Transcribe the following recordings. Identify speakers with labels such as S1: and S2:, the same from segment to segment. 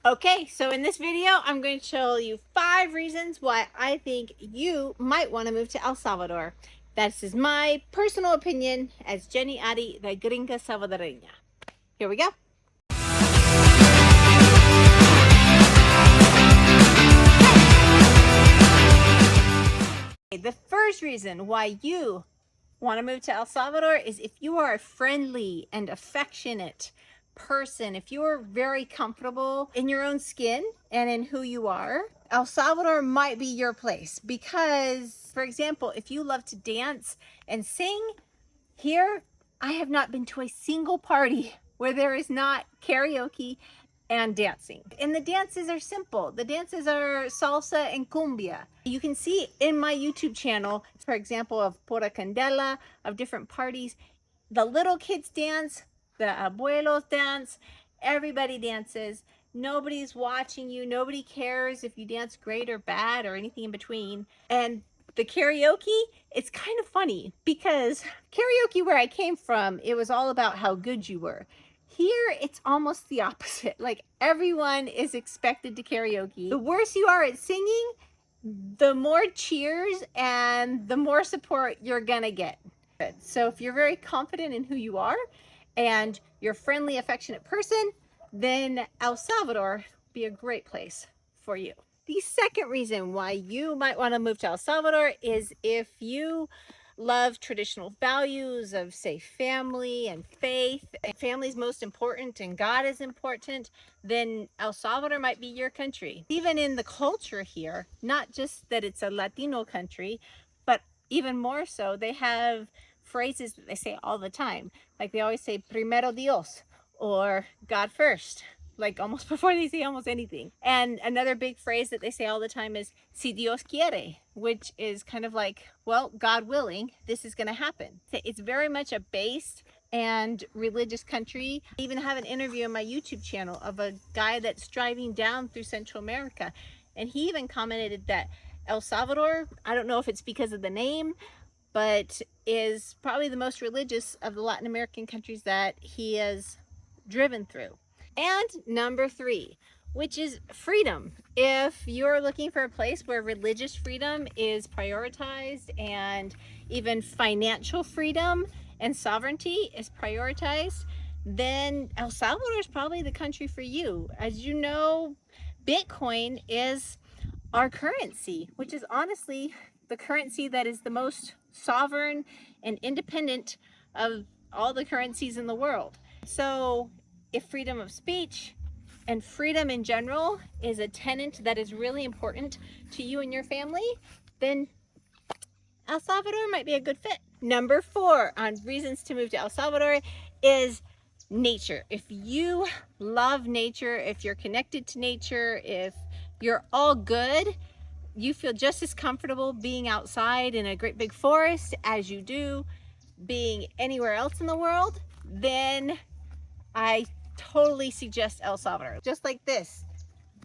S1: Okay, so in this video, I'm going to show you 5 reasons why I think you might want to move to El Salvador. This is my personal opinion as Jenny Ari, the gringa salvadoreña. Here we go. The first reason why you want to move to El Salvador is if you are a friendly and affectionate person, if you're very comfortable in your own skin and in who you are, El Salvador might be your place. Because, for example, if you love to dance and sing, here I have not been to a single party where there is not karaoke and dancing. And the dances are simple. The dances are salsa and cumbia. You can see in my YouTube channel, for example, of Pura Candela, of different parties, the little kids dance, the abuelos dance, everybody dances. Nobody's watching you. Nobody cares if you dance great or bad or anything in between. And the karaoke, it's kind of funny because karaoke where I came from, it was all about how good you were. Here, it's almost the opposite. Like, everyone is expected to karaoke. The worse you are at singing, the more cheers and the more support you're gonna get. So if you're very confident in who you are and you're a friendly, affectionate person, then El Salvador would be a great place for you. The second reason why you might want to move to El Salvador is if you love traditional values of, say, family and faith, and family is most important and God is important, then El Salvador might be your country. Even in the culture here, not just that it's a Latino country, but even more so, they have phrases that they say all the time. Like they always say, primero Dios, or God first, like almost before they say almost anything. And another big phrase that they say all the time is si Dios quiere, which is kind of like, well, God willing, this is going to happen. It's very much a based and religious country. I even have an interview on my YouTube channel of a guy that's driving down through Central America, and he even commented that El Salvador, I don't know if it's because of the name, but is probably the most religious of the Latin American countries that he has driven through. And number 3, which is freedom. If you're looking for a place where religious freedom is prioritized and even financial freedom and sovereignty is prioritized, then El Salvador is probably the country for you. As you know, Bitcoin is our currency, which is honestly the currency that is the most sovereign and independent of all the currencies in the world. So if freedom of speech and freedom in general is a tenet that is really important to you and your family, then El Salvador might be a good fit. Number 4 on reasons to move to El Salvador is nature. If you love nature, if you're connected to nature, if you're all good, you feel just as comfortable being outside in a great big forest as you do being anywhere else in the world, then I totally suggest El Salvador. Just like this.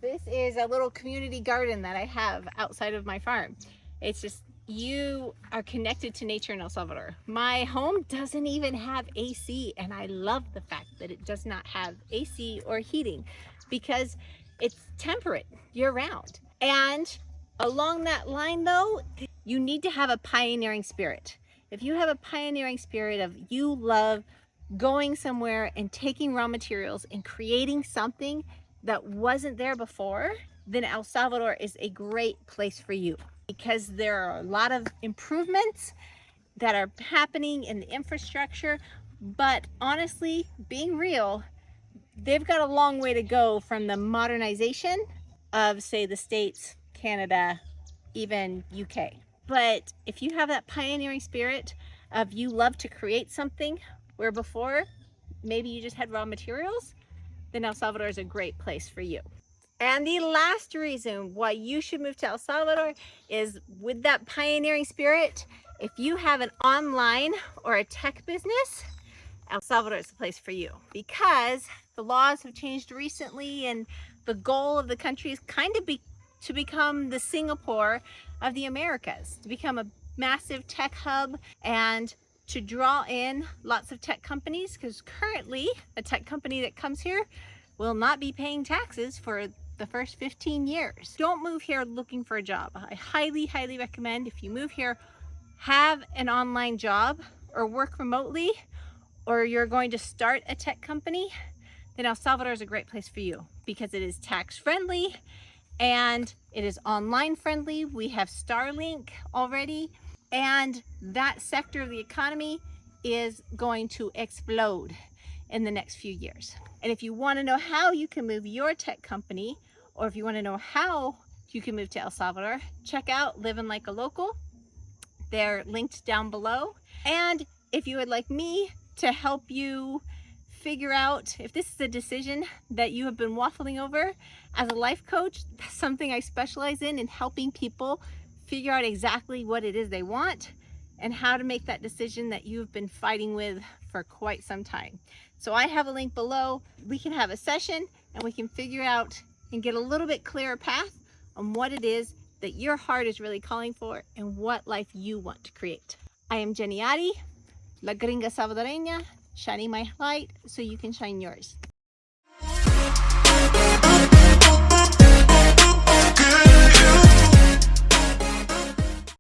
S1: This is a little community garden that I have outside of my farm. It's just, you are connected to nature in El Salvador. My home doesn't even have AC, and I love the fact that it does not have AC or heating because it's temperate year-round. And along that line though, you need to have a pioneering spirit. If you have a pioneering spirit of you love going somewhere and taking raw materials and creating something that wasn't there before, then El Salvador is a great place for you because there are a lot of improvements that are happening in the infrastructure. But honestly, being real, they've got a long way to go from the modernization of, say, the States, Canada, even UK. But if you have that pioneering spirit of you love to create something where before maybe you just had raw materials, then El Salvador is a great place for you. And the last reason why you should move to El Salvador is with that pioneering spirit. If you have an online or a tech business, El Salvador is the place for you because the laws have changed recently, and the goal of the country is kind of to become the Singapore of the Americas, to become a massive tech hub and to draw in lots of tech companies, because currently a tech company that comes here will not be paying taxes for the first 15 years. Don't move here looking for a job. I highly, highly recommend if you move here, have an online job or work remotely, or you're going to start a tech company, then El Salvador is a great place for you because it is tax friendly and it is online friendly. We have Starlink already, and that sector of the economy is going to explode in the next few years. And if you want to know how you can move your tech company, or if you want to know how you can move to El Salvador, check out Living Like a Local. They're linked down below. And if you would like me to help you figure out if this is a decision that you have been waffling over as a life coach, that's something I specialize in helping people figure out exactly what it is they want and how to make that decision that you've been fighting with for quite some time. So I have a link below. We can have a session and we can figure out and get a little bit clearer path on what it is that your heart is really calling for and what life you want to create. I am Jenny, La Gringa Salvadoreña, shining my light so you can shine yours.